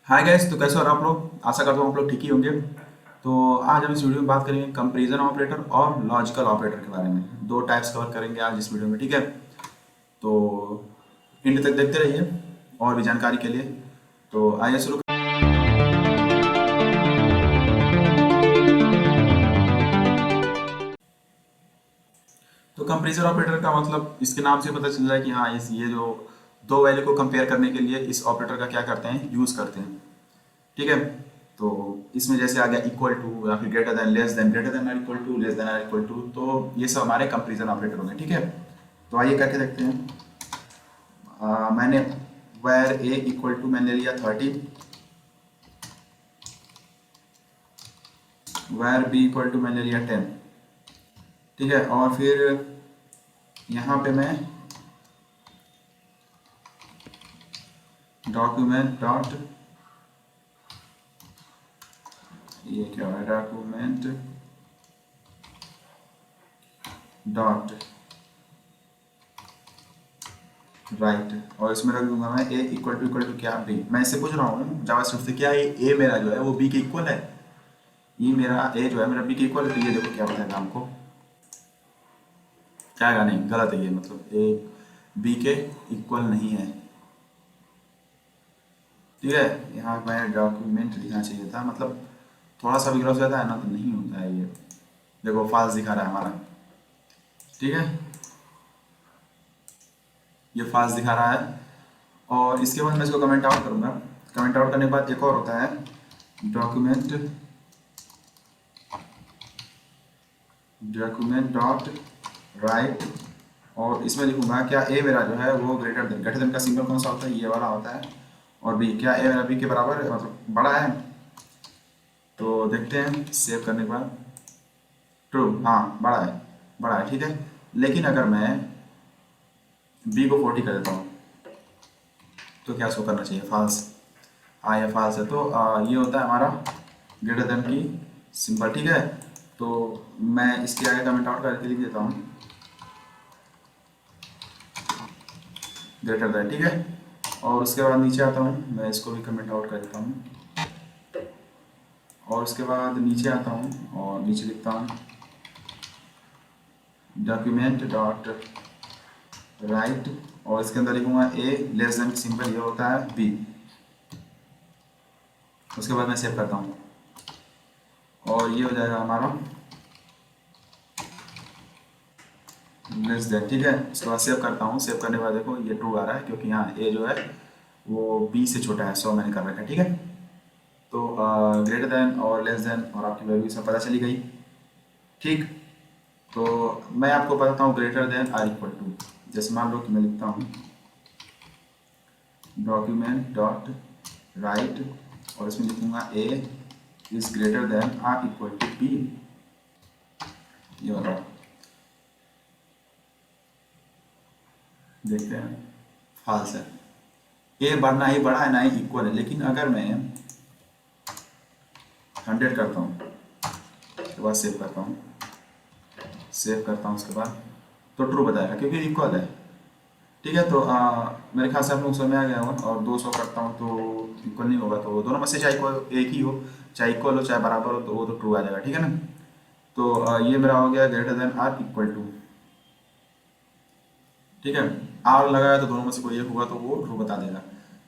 Hi guys, तो कैसे हो आप लोग। आशा करता हूँ आप लोग ठीक ही होंगे। तो आज हम इस वीडियो में बात करेंगे कंपैरिजन ऑपरेटर और लॉजिकल ऑपरेटर के बारे में। दो टाइप्स कवर करेंगे आज इस वीडियो में, ठीक है। तो एंड तक देखते रहिए और भी जानकारी के लिए। तो आइए शुरू। तो कंपैरिजन ऑपरेटर का मतलब इसके नाम से पता चल रहा है कि हाँ इस ये जो दो वैल्यू को कंपेयर करने के लिए इस ऑपरेटर का क्या करते हैं, यूज़ करते हैं, ठीक है। तो इसमें जैसे आ गया इक्वल टू या फिर greater than, less than, greater than or equal to, less than or equal to, तो ये सब हमारे कंपैरिजन ऑपरेटर होंगे, ठीक है। तो आइए करके देखते हैं। मैंने वेर ए इक्वल टू मैंने लिया 30, वेर बी इक्वल टू मैंने लिया 10, ठीक है। और फिर यहाँ पे मैं डॉक्यूमेंट डॉट, ये क्या है, डॉक्यूमेंट डॉट राइट, और इसमें रख दूंगा मैं ए इक्वल टू क्या, बी। मैं इससे पूछ रहा हूँ जावास्क्रिप्ट से, क्या ये ए मेरा जो है वो बी के इक्वल है। ये मेरा ए जो है मेरा बी के इक्वल है। तो ये देखो क्या बताएगा हमको, क्या है, नहीं गलत है ये, मतलब ए बी के इक्वल नहीं है, ठीक है। यहाँ मैं डॉक्यूमेंट लिखना चाहिए था, मतलब थोड़ा सा भी गलत हो जाता है ना तो नहीं होता है ये। देखो फाल्स दिखा रहा है हमारा, ठीक है, ये फाल्स दिखा रहा है। और इसके बाद मैं इसको कमेंट आउट करूँगा। कमेंट आउट करने के बाद एक और होता है डॉक्यूमेंट, डॉक्यूमेंट डॉट राइट, और इसमें लिखूंगा क्या ए मेरा जो है वो ग्रेटर देन, ग्रेटर देन का सिंबल कौन सा होता है, ये वाला होता है। और बी, क्या ए मेरा बी के बराबर है, मतलब बड़ा है। तो देखते हैं सेव करने के बाद, ट्रू, हाँ बड़ा है, बड़ा है, ठीक है। लेकिन अगर मैं बी को 40 कर देता हूँ तो क्या शो करना चाहिए, फॉल्स। हाँ ये फॉल्स है, तो ये होता है हमारा ग्रेटर देन की सिंबल, ठीक है। तो मैं इसके आगे कमेंट आउट करके लिख देता हूँ ग्रेटर देन, ठीक है। और उसके बाद नीचे आता हूँ, मैं इसको भी कमेंट आउट कर देता हूँ। और उसके बाद नीचे आता हूँ और नीचे लिखता हूँ डॉक्यूमेंट डॉट राइट, और इसके अंदर लिखूंगा ए लेस देन सिंबल, ये होता है बी। उसके बाद मैं सेव करता हूँ और ये हो जाएगा हमारा लेस देन, ठीक है। उसके बाद सेव करता हूँ। सेव करने के बाद देखो ये ट्रू आ रहा है, क्योंकि यहाँ ए जो है वो बी से छोटा है, 100 मैंने कर रखा है, ठीक है। तो ग्रेटर देन और लेस देन और आपकी वैल्यू सब पता चली गई, ठीक। तो मैं आपको बताता हूँ greater than or equal to. जैसे मान लो कि मैं लिखता हूँ डॉक्यूमेंट डॉट राइट, और इसमें लिखूंगा A is greater than or equal to B, ये वाला। देखते हैं, फॉल्स है, ए बढ़ना ही बड़ा है ना ही इक्वल है। लेकिन अगर मैं 100 करता हूँ, उसके बाद सेव करता हूँ, सेव करता हूँ उसके बाद, तो ट्रू बताएगा क्योंकि इक्वल है, ठीक है। तो मेरे ख्याल से आप लोग समझ में आ गया होगा। और 200 करता हूँ तो इक्वल नहीं होगा, तो दोनों में से चाहे इक्वल एक ही हो, चाहे इक्वल हो चाहे बराबर हो, तो वो तो ट्रू आ जाएगा, ठीक है ना। तो ये मेरा हो गया greater than or equal to, ठीक है। आर लगाया तो दोनों में से कोई एक होगा तो वो ट्रू बता देगा,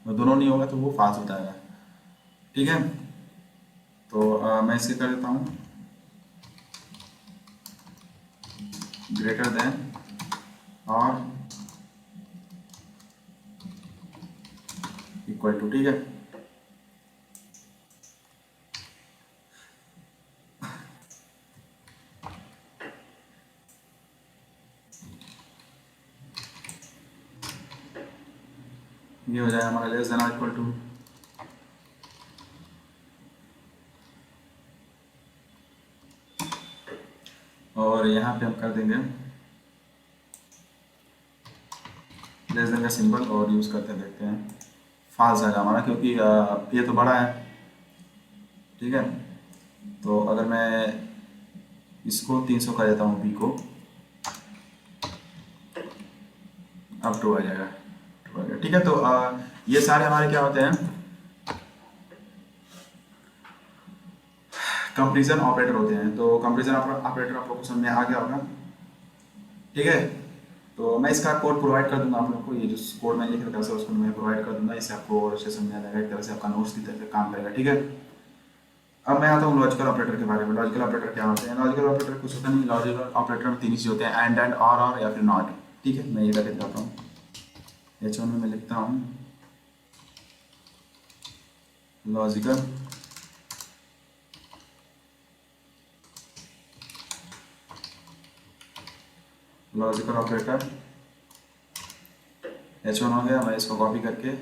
और दोनों नहीं होगा तो वो फॉल्स बताएगा, ठीक है। तो मैं इसे कर देता हूँ ग्रेटर देन और इक्वल टू, ठीक है। ये हो जाएगा हमारा लेस देन और इक्वल टू। और यहाँ पे हम कर देंगे लेस देन का सिंबल और यूज़ करते देखते हैं। फॉल्स आएगा हमारा, क्योंकि ये तो बड़ा है, ठीक है। तो अगर मैं इसको 300 कर देता हूँ बी को, अब ट्रू आ जाएगा, ट्रू आ जाएगा, ठीक है। तो ये सारे हमारे क्या होते हैं, कंपेरिजन ऑपरेटर होते हैं। तो कंपेरिजन ऑपरेटर आप लोग को समझ में आ गया होगा, ठीक है। तो मैं इसका कोड प्रोवाइड कर दूंगा आप लोग को, ये जो कोड मैं लिख रखा है उसको मैं प्रोवाइड कर दूंगा, इससे आपको और अच्छे समझ आ जाएगा, एक तरह से आपका नोट्स की तरह से काम करेगा, ठीक है। अब मैं आता हूँ लॉजिकल ऑपरेटर के बारे में। लॉजिकल ऑपरेटर क्या होते हैं? लॉजिकल ऑपरेटर कुछ होता नहीं, लॉजिकल ऑपरेटर में तीन ही चीज़ होते हैं, एंड और या फिर नॉट, ठीक है। मैं ये करके दिखाता हूँ। H1 में मैं लिखता हूँ लॉजिकल ऑपरेटर H1 हो गया। मैं इसको कॉपी करके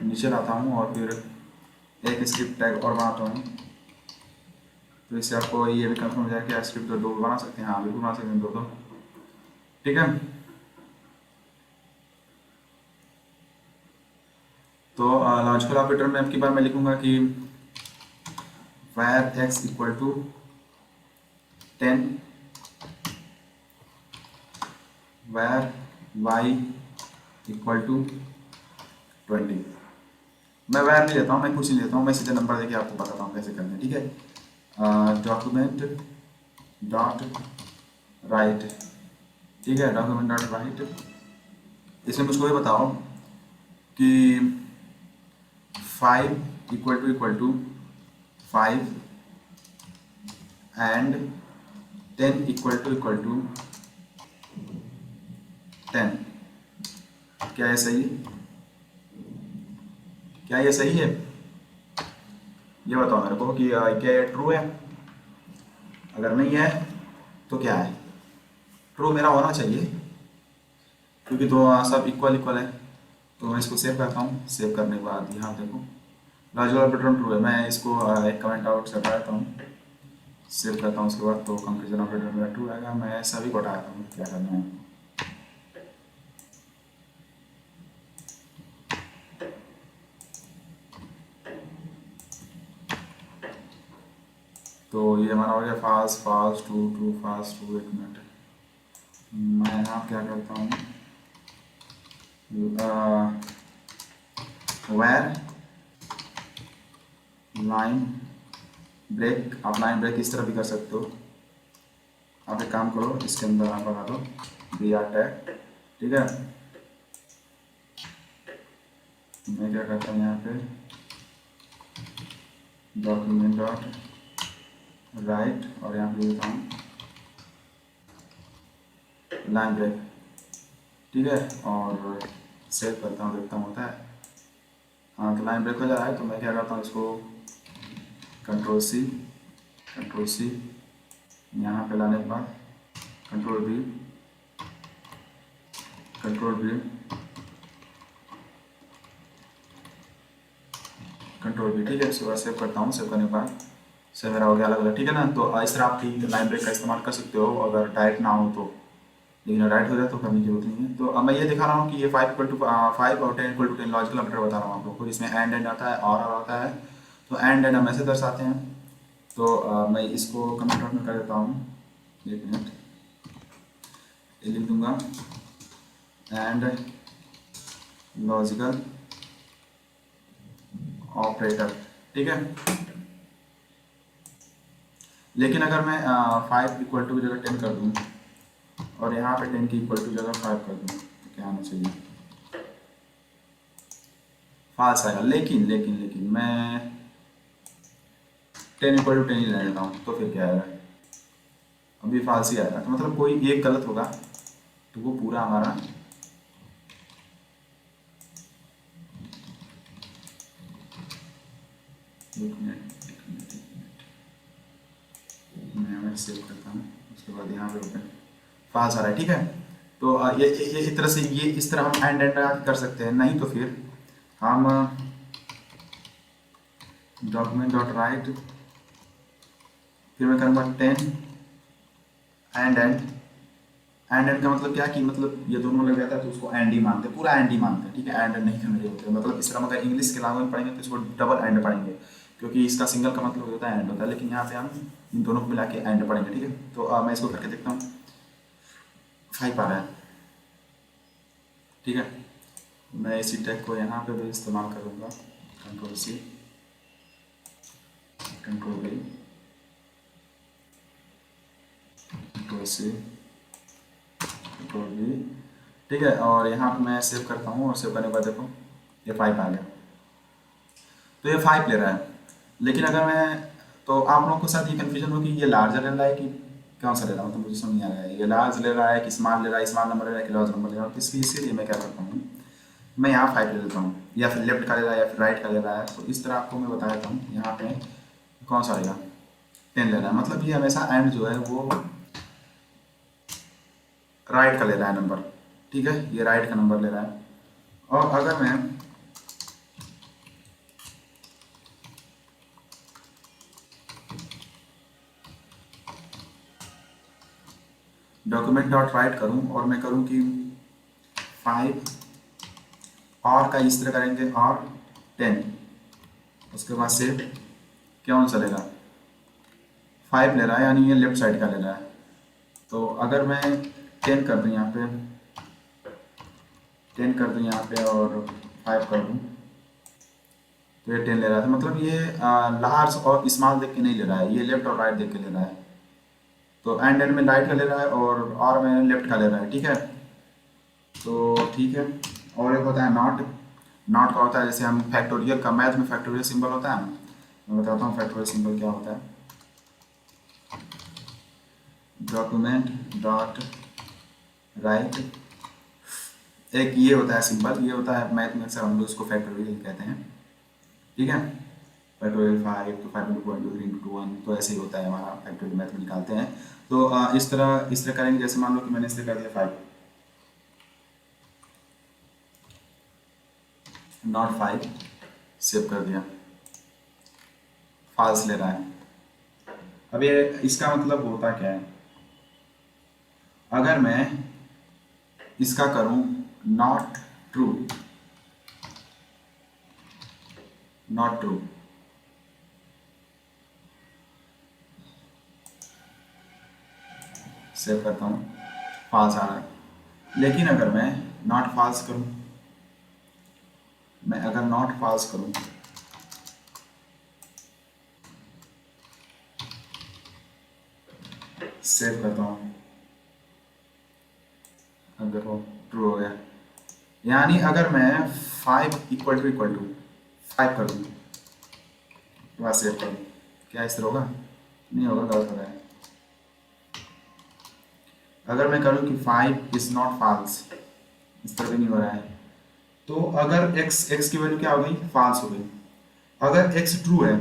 नीचे लाता हूँ और फिर एक स्क्रिप्ट टैग और बनाता हूँ। तो इससे आपको ये भी कंफर्म हो जाएगा कि स्क्रिप्ट तो दो बना सकते हैं। हाँ बिल्कुल बना सकते हैं, दो, ठीक है। तो लॉजिकल ऑपरेटर में आपकी बार मैं लिखूंगा कि where x equal to 10, where y equal to 20। मैं where नहीं लेता हूँ, मैं कुछ नहीं लेता हूँ, मैं सीधे नंबर देके आपको बताता हूँ कैसे करना है, ठीक है। डॉक्यूमेंट डॉट राइट, ठीक है, डॉक्यूमेंट डॉट राइट। इसमें मुझको ये बताओ कि 5 equal to 5 and 10 equal to 10। क्या ये सही है? क्या ये सही है? ये बताओ मेरे को कि क्या ये ट्रू है? अगर नहीं है तो क्या है? ट्रू मेरा होना चाहिए, क्योंकि तो सब इक्वल है। तो मैं इसको सेव करता हूँ। सेव करने के बाद यहाँ देखो लॉजिकल ऑपरेटर ट्रू है। मैं इसको एक कमेंट आउट से हटाता हूँ, सेव करता हूँ। उसके बाद तो कंपेरिजन ऑपरेटर मेरा ट्रू आएगा। मैं सभी को हटाता हूँ, क्या करना है। तो ये हमारा हो गया false false true true false true. एक मिनट, मैं यहाँ क्या करता हूँ, वेर लाइन ब्रेक। आप लाइन ब्रेक इस तरह भी कर सकते हो। आप एक काम करो, इसके अंदर आप बना दो बी आर टैग, ठीक है। मैं क्या करता हूँ यहाँ पे डॉक्यूमेंट डॉट राइट और यहाँ पे लिखता हूँ लाइन ब्रेक, ठीक है। और सेव करता हूँ, देखता हूँ होता है। हाँ तो लाइन ब्रेक हो जा रहा है। तो मैं क्या करता हूँ, इसको कंट्रोल सी यहाँ पे लाने के बाद कंट्रोल V कंट्रोल V ठीक है। इसके बाद सेव करता हूँ। सेव करने के बाद से मेरा हो गया अलग अलग, ठीक है ना। तो इस तरह आप ठीक लाइन ब्रेक का इस्तेमाल कर सकते हो अगर डायरेक्ट ना हो तो, लेकिन डायरेक्ट हो जाए तो करने की जरूरत नहीं है। तो अब मैं ये दिखा रहा हूँ कि ये 5 इक्वल टू 5 और 10 इक्वल टू 10 लॉजिकल ऑपरेटर बता रहा हूँ आप लोग को। इसमें एंड आता है और आता है। तो एंड हम ऐसे दर्शाते हैं। तो मैं इसको कमेंट आउट में कर देता हूँ, एक मिनट, ये लिख दूंगा एंड लॉजिकल ऑपरेटर, ठीक है। लेकिन अगर मैं 5 इक्वल टू की जगह 10 कर दूँ और यहाँ पे 10 की इक्वल टू जगह 5 कर दूँ तो क्या आना चाहिए? फाल्स आएगा। लेकिन मैं 10 इक्वल टू 10 ही ले लेता हूँ, तो फिर क्या आएगा? अभी फाल्स ही आएगा। तो मतलब कोई एक गलत होगा तो वो पूरा हमारा एक मिनट मैं सेव करता हूँ। उसके बाद यहाँ पे ओपन फाल्स आ रहा है, ठीक है। तो ये इस तरह से, ये इस तरह हम एंड कर सकते हैं। नहीं तो फिर हम डॉक्यूमेंट डॉट राइट, फिर मैं करूँगा 10 एंड का मतलब क्या कि मतलब ये दोनों लग जाता है तो उसको एंड ही मानते हैं, पूरा एंड ही मानते हैं, ठीक है। एंड नहीं करने होते हैं। मतलब इस तरह हम अगर इंग्लिश के लैंग्वेज पढ़ेंगे तो इसको डबल एंड पढ़ेंगे, क्योंकि इसका सिंगल का मतलब होता है एंड होता है। लेकिन यहाँ पे हम इन दोनों को मिला के एंड पढ़ेंगे, ठीक है। तो मैं इसको करके देखता हूँ। 5 आ रहा है, ठीक है। मैं इसी टैग को यहाँ पे भी इस्तेमाल करूँगा। Control C, control V, control C, control V। ठीक है, और यहाँ पे मैं सेव करता हूँ और सेव करने के बाद देखो ये 5 आ गया। तो ये 5 ले रहा है। लेकिन अगर मैं, तो आप लोगों के साथ ये कन्फ्यूजन हो कि ये लार्जर ले रहा है कि कौन सा ले रहा हूँ, तो मुझे समझ नहीं आ रहा है ये लार्ज ले रहा है कि स्मॉल ले रहा है, स्मॉल नंबर ले रहा है कि लार्ज नंबर ले रहा है। तो इसीलिए मैं क्या करता हूँ, मैं यहाँ 5 ले लेता हूँ, या फिर लेफ्ट का ले रहा है या फिर राइट का ले रहा है। तो इस तरह आपको मैं बता देता हूँ यहाँ पे कौन सा लेगा, 10 ले रहा है। मतलब ये हमेशा एंड जो है वो राइट का ले रहा है नंबर। ठीक है, ये राइट का नंबर ले रहा है। और अगर मैं डॉक्यूमेंट डॉट राइट करूँ और मैं करूँ कि 5 और का इस तरह करेंगे और 10, उसके बाद से क्या चलेगा, 5 ले रहा है यानी ये लेफ्ट साइड का ले रहा है। तो अगर मैं 10 कर दूँ यहाँ पे, 10 कर दूँ यहाँ पे और 5 कर दूँ, तो ये 10 ले रहा था। मतलब ये लार्ज और स्मॉल देख के नहीं ले रहा है, ये लेफ्ट और राइट देख के ले रहा है। तो एंड में राइट का ले रहा है और में लेफ्ट का ले रहा है। ठीक है, तो ठीक है। और एक होता है नॉट। नॉट का होता है जैसे हम फैक्टोरियल का, मैथ में फैक्टोरियल सिंबल होता है, मैं बताता हूँ फैक्टोरियल सिंबल क्या होता है। डॉक्यूमेंट डॉट राइट, एक ये होता है सिंबल, ये होता है मैथ में अक्सर हम लोग इसको फैक्टोरियल कहते हैं। ठीक है, फैक्टोरियल 5 तो 5 इंटू 1 2 3 इंटू 1, तो ऐसे ही होता है हमारा फैक्टोरियल मैथ में निकालते हैं। तो इस तरह करेंगे। जैसे मान लो कि मैंने इससे कर दिया 5, नॉट 5, सेव कर दिया, फॉल्स ले रहा है। अब ये इसका मतलब होता क्या है, अगर मैं इसका करूं not true, not true, save करता हूं, फॉल्स आ रहा है। लेकिन अगर मैं नॉट फॉल्स करूं, मैं अगर नॉट फॉल्स करूं, सेव करता हूं, अब देखो ट्रू हो गया। यानी अगर मैं 5 इक्वल टू 5 कर दूँ, तो सेव कर दूँ, क्या इस तरह होगा? नहीं होगा, गलत हो रहा है। अगर मैं करूँ कि 5 इज नॉट फॉल्स, इस तरह भी नहीं हो रहा है। तो अगर x की वैल्यू क्या हो गई, फॉल्स हो गई। अगर x ट्रू है,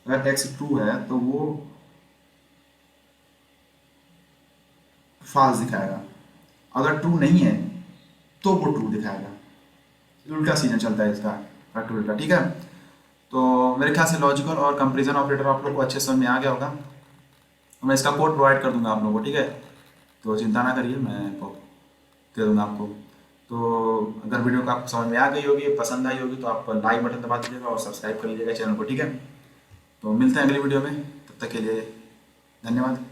अगर x ट्रू है तो वो फॉल्स दिखाएगा, अगर ट्रू नहीं है तो वो ट्रू दिखाएगा। उल्टा सीजन चलता है इसका, फैक्टोरियल का। ठीक है, तो मेरे ख्याल से लॉजिकल और कंपैरिजन ऑपरेटर आप लोग को अच्छे समझ में आ गया होगा। तो मैं इसका कोड प्रोवाइड कर दूंगा आप लोगों को। ठीक है, तो चिंता ना करिए, मैं दे दूंगा आपको। तो अगर वीडियो को आपको समझ में आ गई होगी, पसंद आई होगी, तो आप लाइक बटन दबा दीजिएगा और सब्सक्राइब कर लीजिएगा चैनल को। ठीक है, तो मिलते हैं अगली वीडियो में, तब तक के लिए धन्यवाद।